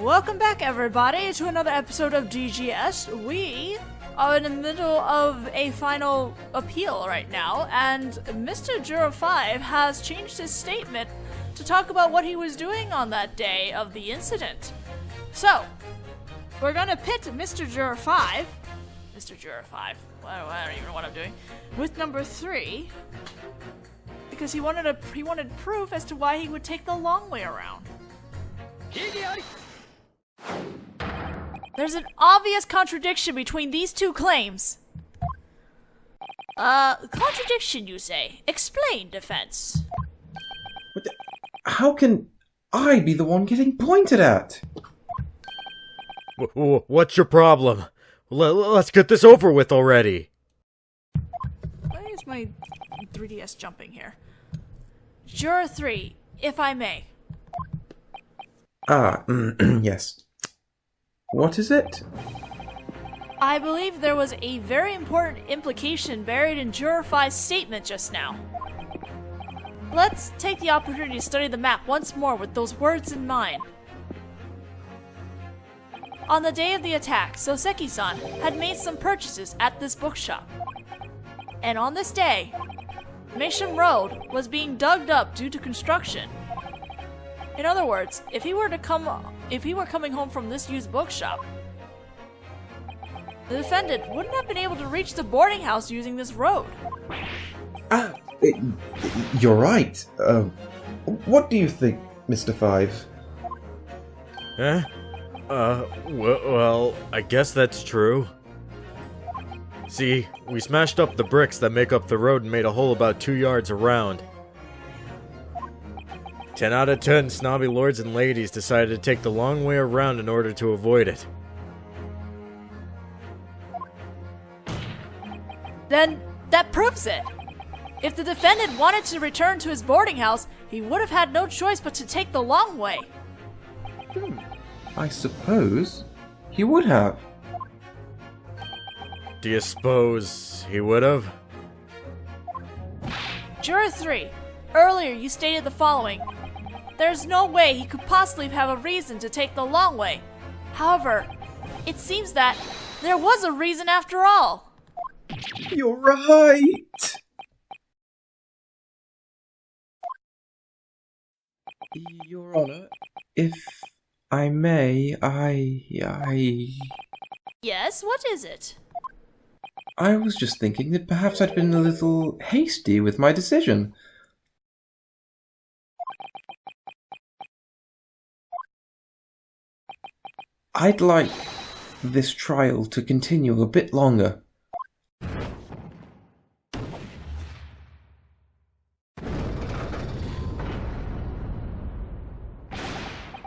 Welcome back, everybody, to another episode of DGS. We are in the middle of a final appeal right now, and Mr. Juror 5 has changed his statement to talk about what he was doing on that day of the incident. So, we're gonna pit Mr. Juror 5, I don't even know what I'm doing, with number 3, because he wanted proof as to why he would take the long way around. There's an obvious contradiction between these two claims. Contradiction, you say? Explain, defense. How can I be the one getting pointed at? What's your problem? Let's get this over with already. Why is my 3DS jumping here? Juror 3, if I may. Yes. What is it? I believe there was a very important implication buried in Juror 5's statement just now. Let's take the opportunity to study the map once more with those words in mind. On the day of the attack, Soseki-san had made some purchases at this bookshop. And on this day, Meisham Road was being dug up due to construction. In other words, if he were coming home from this used bookshop, the defendant wouldn't have been able to reach the boarding house using this road. You're right. What do you think, Mr. 5? Well, I guess that's true. See, we smashed up the bricks that make up the road and made a hole about 2 yards around. 10 out of 10 snobby lords and ladies decided to take the long way around in order to avoid it. Then, that proves it. If the defendant wanted to return to his boarding house, he would have had no choice but to take the long way. I suppose he would have. Do you suppose he would have? Juror 3, earlier you stated the following. There's no way he could possibly have a reason to take the long way. However, it seems that there was a reason after all. You're right! Your Honor, if I may, Yes, what is it? I was just thinking that perhaps I'd been a little hasty with my decision. I'd like this trial to continue a bit longer.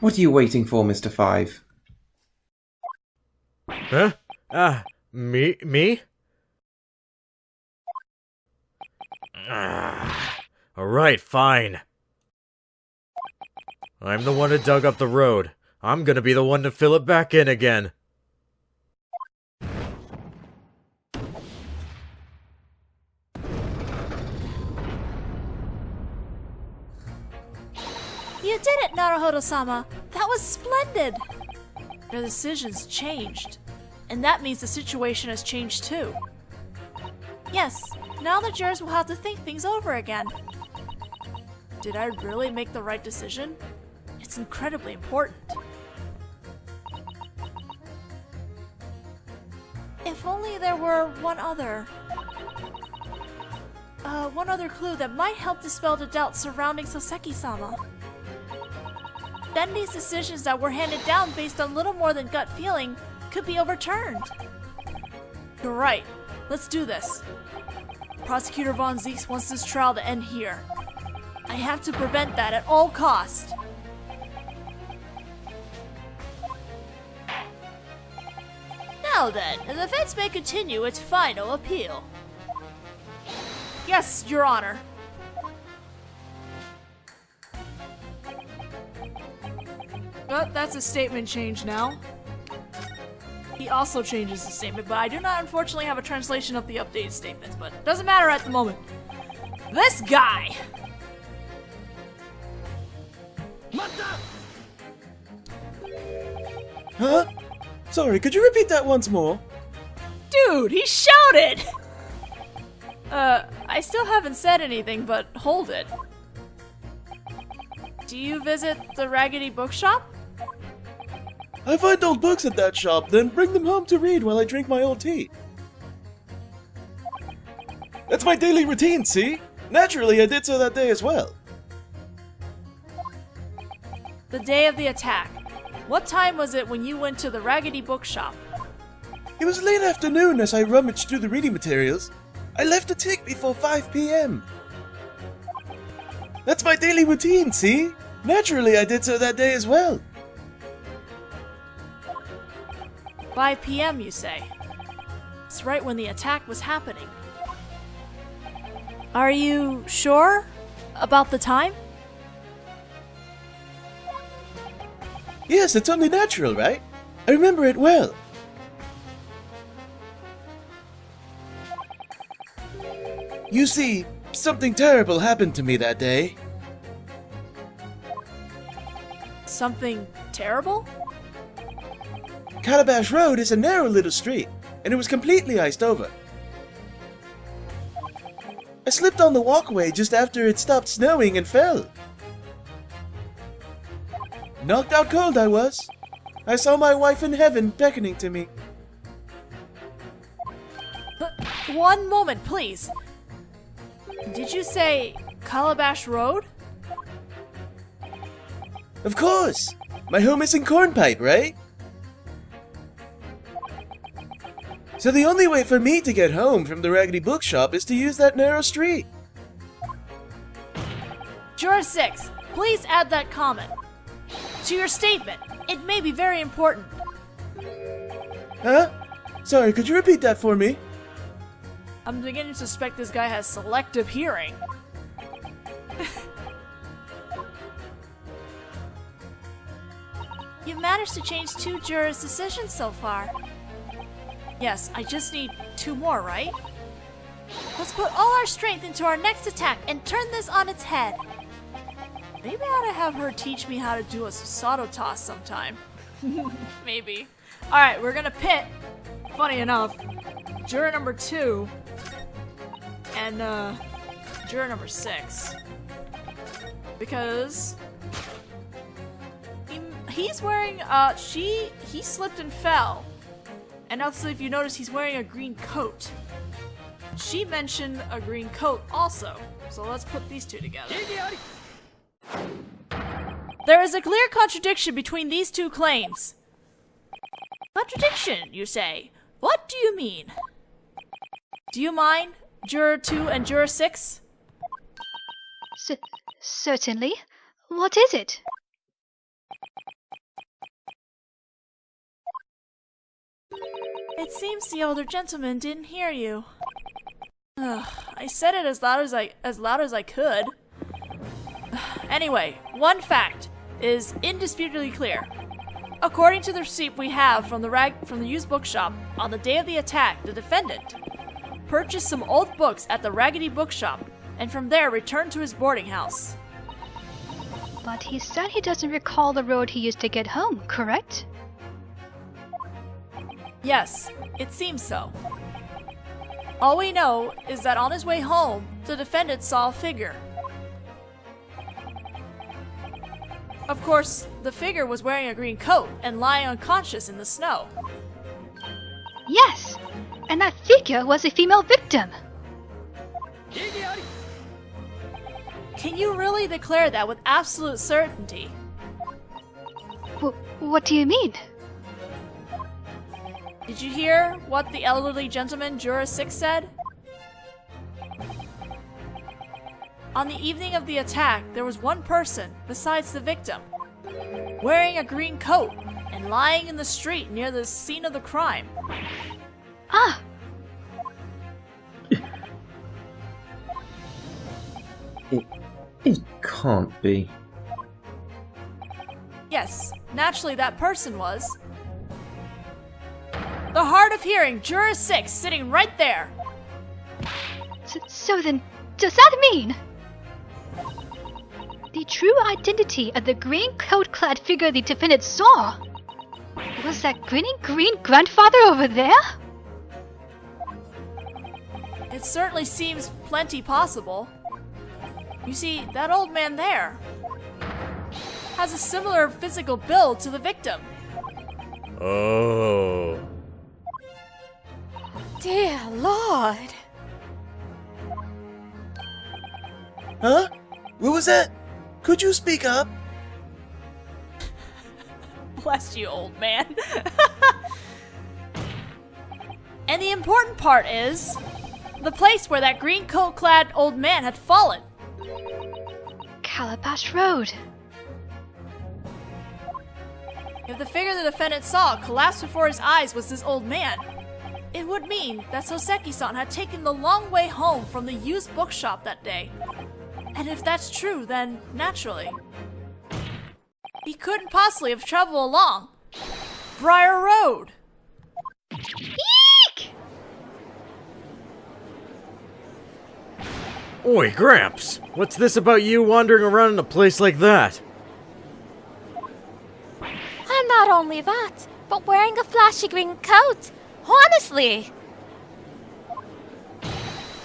What are you waiting for, Mr. 5? Huh? Me? Alright, fine. I'm the one who dug up the road. I'm gonna be the one to fill it back in again. You did it, Naruhodō-sama! That was splendid! Your decisions changed. And that means the situation has changed too. Yes, now the jurors will have to think things over again. Did I really make the right decision? It's incredibly important. If only there were one other clue that might help dispel the doubt surrounding Soseki-sama. Then these decisions that were handed down based on little more than gut feeling could be overturned. You're right. Let's do this. Prosecutor Von Zieks wants this trial to end here. I have to prevent that at all costs. Now then, the defense may continue its final appeal. Yes, Your Honor. But that's a statement change now. He also changes the statement, but I do not unfortunately have a translation of the updated statements, but it doesn't matter at the moment. This guy! Huh? Sorry, could you repeat that once more? Dude, he shouted! I still haven't said anything, but hold it. Do you visit the Raggedy Bookshop? I find old books at that shop, then bring them home to read while I drink my old tea. That's my daily routine, see? Naturally, I did so that day as well. The day of the attack. What time was it when you went to the Raggedy Bookshop? It was late afternoon as I rummaged through the reading materials. I left a tick before 5 p.m. That's my daily routine, see? Naturally, I did so that day as well. 5 p.m., you say? It's right when the attack was happening. Are you sure about the time? Yes, it's only natural, right? I remember it well. You see, something terrible happened to me that day. Something terrible? Calabash Road is a narrow little street, and it was completely iced over. I slipped on the walkway just after it stopped snowing and fell. Knocked out cold I was. I saw my wife in heaven beckoning to me. One moment, please. Did you say Calabash Road? Of course! My home is in Cornpipe, right? So the only way for me to get home from the Raggedy Bookshop is to use that narrow street. Juror 6, please add that comment to your statement. It may be very important. Huh? Sorry, could you repeat that for me? I'm beginning to suspect this guy has selective hearing. You've managed to change 2 jurors' decisions so far. Yes, I just need 2 more, right? Let's put all our strength into our next attack and turn this on its head. Maybe I ought to have her teach me how to do a Susato toss sometime. Maybe. Alright, we're gonna pit, funny enough, juror number 2 and juror number 6. Because he's wearing he slipped and fell. And also, if you notice, he's wearing a green coat. She mentioned a green coat also. So let's put these 2 together. There is a clear contradiction between these 2 claims. Contradiction, you say? What do you mean? Do you mind, Juror 2 and Juror 6? Certainly. What is it? It seems the older gentleman didn't hear you. I said it as loud as I could. Anyway, one fact is indisputably clear. According to the receipt we have from the used bookshop, on the day of the attack, the defendant purchased some old books at the Raggedy Bookshop, and from there returned to his boarding house. But he said he doesn't recall the road he used to get home, correct? Yes, it seems so. All we know is that on his way home, the defendant saw a figure. Of course, the figure was wearing a green coat and lying unconscious in the snow. Yes! And that figure was a female victim! Can you really declare that with absolute certainty? What do you mean? Did you hear what the elderly gentleman, Juror 6, said? On the evening of the attack, there was one person, besides the victim, wearing a green coat and lying in the street near the scene of the crime. Ah! It can't be. Yes, naturally that person was the hard of hearing, Juror 6, sitting right there. So then, does that mean the true identity of the green coat-clad figure the defendant saw Was that grinning green grandfather over there? It certainly seems plenty possible. You see, that old man there has a similar physical build to the victim. Oh. Dear Lord. Huh? What was that? Could you speak up? Bless you, old man. And the important part is the place where that green coat-clad old man had fallen. Calabash Road. If the figure the defendant saw collapse before his eyes was this old man, it would mean that Soseki-san had taken the long way home from the used bookshop that day. And if that's true, then naturally, he couldn't possibly have traveled along Briar Road. Eek! Oi, Gramps! What's this about you wandering around in a place like that? And not only that, but wearing a flashy green coat. Honestly!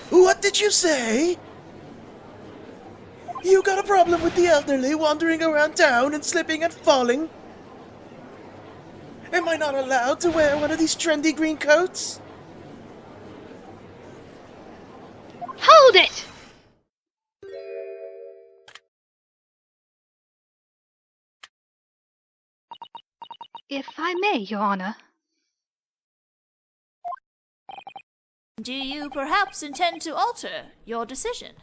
What did you say? You got a problem with the elderly wandering around town and slipping and falling? Am I not allowed to wear one of these trendy green coats? Hold it! If I may, Your Honor. Do you perhaps intend to alter your decision?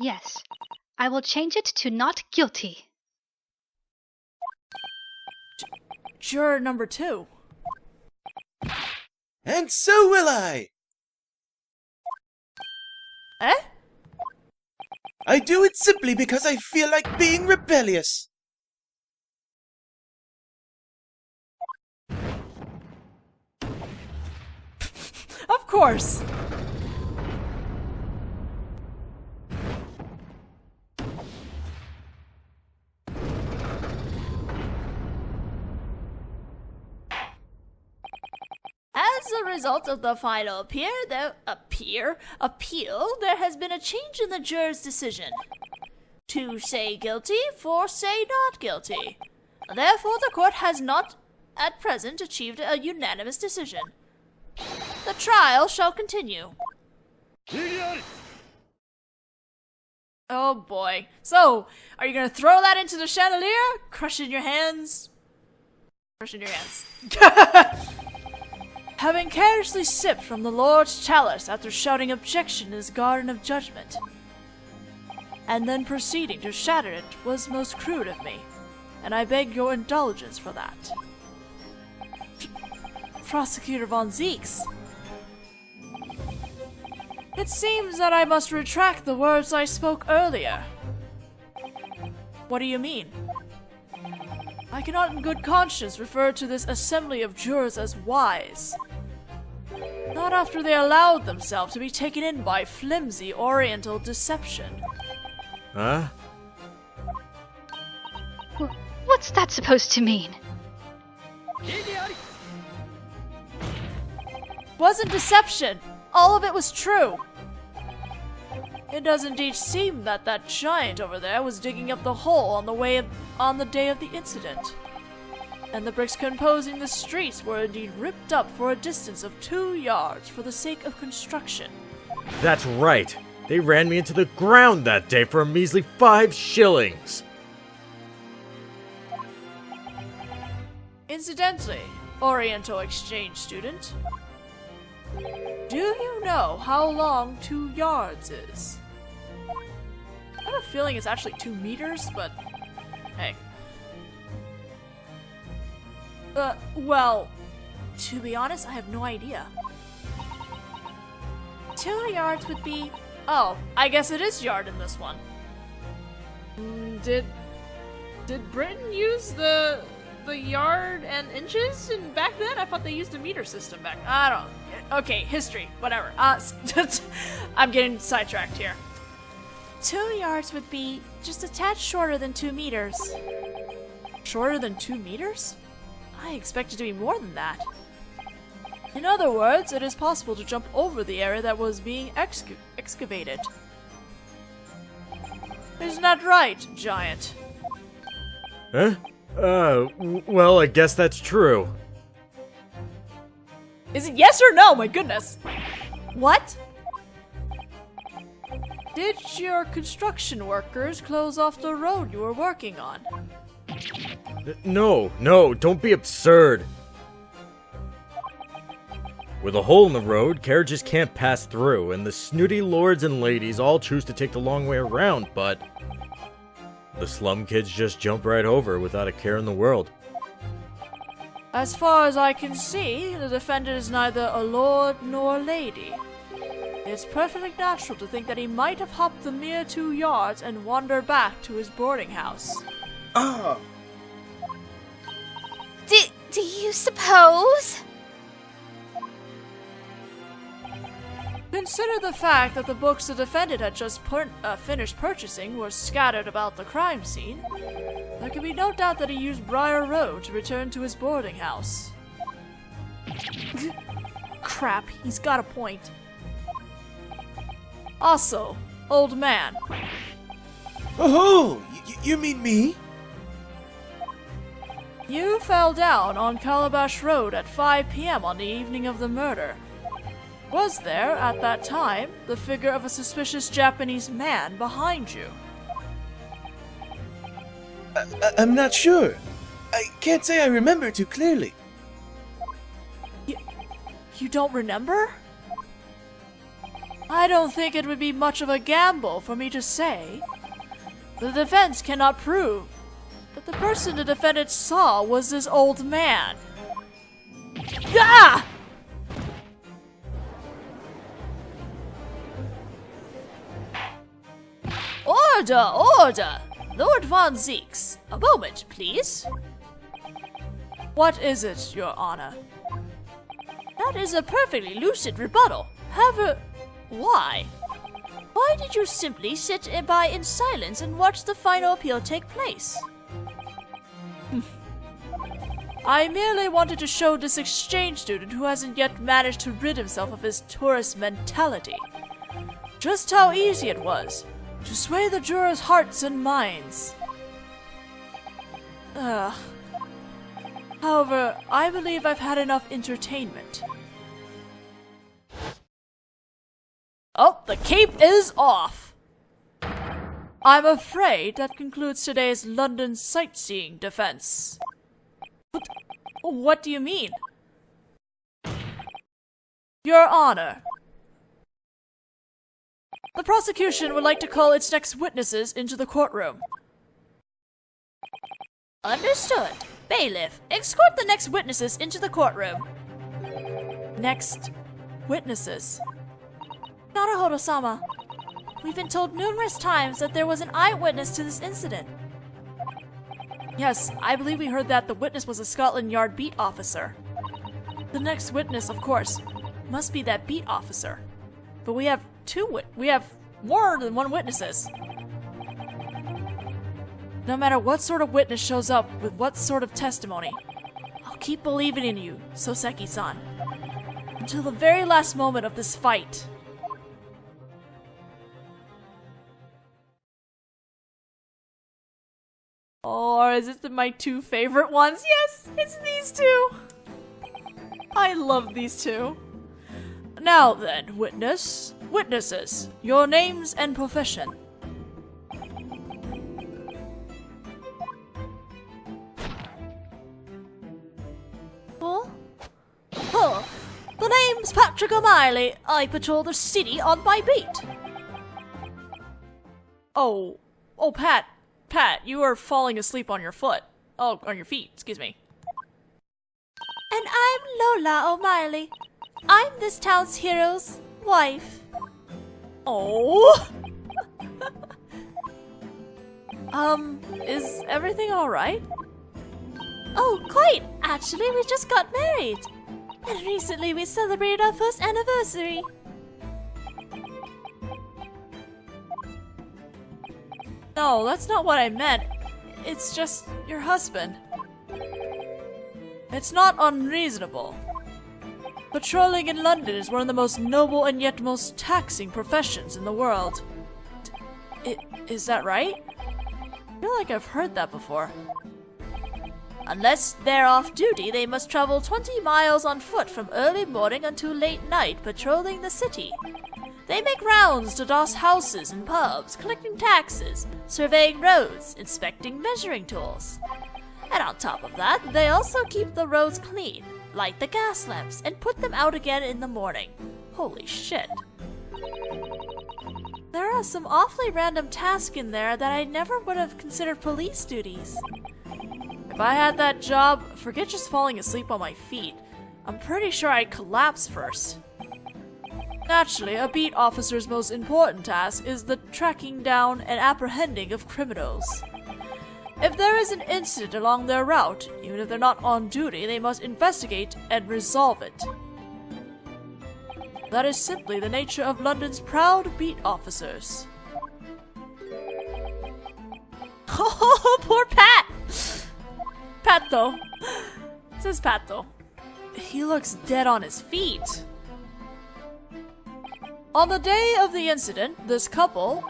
Yes. I will change it to not guilty. Juror number 2. And so will I! Eh? I do it simply because I feel like being rebellious. Of course. As a result of the final appeal, there has been a change in the juror's decision. To say guilty for say not guilty. Therefore, the court has not at present achieved a unanimous decision. The trial shall continue. Oh boy. So, are you gonna throw that into the chandelier? Crush it in your hands? Crush it in your hands. Having carelessly sipped from the Lord's chalice after shouting objection in his garden of judgment, and then proceeding to shatter it was most crude of me, and I beg your indulgence for that. Prosecutor von Zeeks. It seems that I must retract the words I spoke earlier. What do you mean? I cannot in good conscience refer to this assembly of jurors as wise. Not after they allowed themselves to be taken in by flimsy oriental deception. Huh? What's that supposed to mean? Wasn't deception. All of it was true. It does indeed seem that that giant over there was digging up the hole on the day of the incident. And the bricks composing the streets were indeed ripped up for a distance of 2 yards for the sake of construction. That's right. They ran me into the ground that day for a measly 5 shillings. Incidentally, Oriental exchange student, do you know how long 2 yards is? I have a feeling it's actually 2 meters, but hey. Well, to be honest, I have no idea. 2 yards would be... Oh, I guess it is yard in this one. Did Britain use the yard and inches back then? I thought they used a meter system back. I don't know. Okay, history, whatever. I'm getting sidetracked here. 2 yards would be just a tad shorter than 2 meters. Shorter than 2 meters? I expected to be more than that. In other words, it is possible to jump over the area that was being excavated. Isn't that right, giant? Huh? Well, I guess that's true. Is it yes or no? My goodness. What? Did your construction workers close off the road you were working on? No, don't be absurd. With a hole in the road, carriages can't pass through, and the snooty lords and ladies all choose to take the long way around, but the slum kids just jump right over without a care in the world. As far as I can see, the defendant is neither a lord nor lady. It's perfectly natural to think that he might have hopped the mere 2 yards and wandered back to his boarding house. Ah! Do you suppose? Consider the fact that the books the defendant had just finished purchasing were scattered about the crime scene. There can be no doubt that he used Briar Road to return to his boarding house. Crap, he's got a point. Also, old man. Oh, you mean me? You fell down on Calabash Road at 5 p.m. on the evening of the murder. Was there, at that time, the figure of a suspicious Japanese man behind you? I'm not sure. I can't say I remember too clearly. You don't remember? I don't think it would be much of a gamble for me to say. The defense cannot prove that the person the defendant saw was this old man. Ah! Order! Lord Von Zeeks, a moment, please. What is it, Your Honor? That is a perfectly lucid rebuttal. However, why? Why did you simply sit by in silence and watch the final appeal take place? I merely wanted to show this exchange student who hasn't yet managed to rid himself of his tourist mentality just how easy it was to sway the jurors' hearts and minds. However, I believe I've had enough entertainment. Oh, the cape is off! I'm afraid that concludes today's London sightseeing defense. What do you mean? Your Honor, the prosecution would like to call its next witnesses into the courtroom. Understood. Bailiff, escort the next witnesses into the courtroom. Next witnesses. Naruhodō-sama, we've been told numerous times that there was an eyewitness to this incident. Yes, I believe we heard that the witness was a Scotland Yard beat officer. The next witness, of course, must be that beat officer. But we have more than one witnesses. No matter what sort of witness shows up with what sort of testimony, I'll keep believing in you, Soseki-san, until the very last moment of this fight. Or is it my 2 favorite ones? Yes, it's these 2. I love these 2. Now then, witnesses, your names and profession. The name's Patrick O'Malley. I patrol the city on my beat. Oh, Pat, you are falling asleep on your foot. Oh, on your feet, excuse me. And I'm Lola O'Malley. I'm this town's hero's wife. Oh. Is everything alright? Oh, quite. Actually, we just got married. And recently we celebrated our first anniversary. No, that's not what I meant. It's just your husband. It's not unreasonable. Patrolling in London is one of the most noble and yet most taxing professions in the world. Is that right? I feel like I've heard that before. Unless they're off duty, they must travel 20 miles on foot from early morning until late night patrolling the city. They make rounds to doss houses and pubs, collecting taxes, surveying roads, inspecting measuring tools. And on top of that, they also keep the roads clean, light the gas lamps, and put them out again in the morning. Holy shit. There are some awfully random tasks in there that I never would have considered police duties. If I had that job, forget just falling asleep on my feet. I'm pretty sure I'd collapse first. Naturally, a beat officer's most important task is the tracking down and apprehending of criminals. If there is an incident along their route, even if they're not on duty, they must investigate and resolve it. That is simply the nature of London's proud beat officers. Oh, poor Pat! Pato. It says Pato. He looks dead on his feet. On the day of the incident, this couple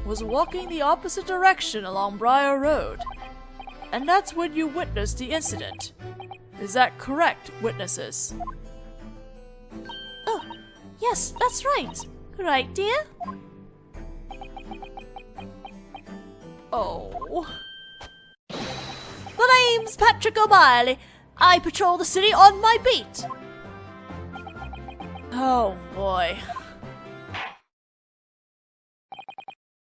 was walking the opposite direction along Briar Road. And that's when you witnessed the incident. Is that correct, witnesses? Oh, yes, that's right. Right, dear? Oh. The name's Patrick O'Malley. I patrol the city on my beat. Oh boy.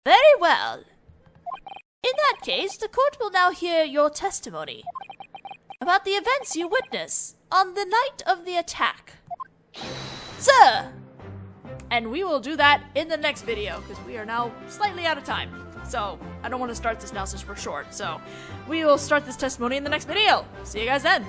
Very well. In that case, the court will now hear your testimony about the events you witnessed on the night of the attack. Sir! And we will do that in the next video, because we are now slightly out of time. So, I don't want to start this now since we're short. So, we will start this testimony in the next video. See you guys then.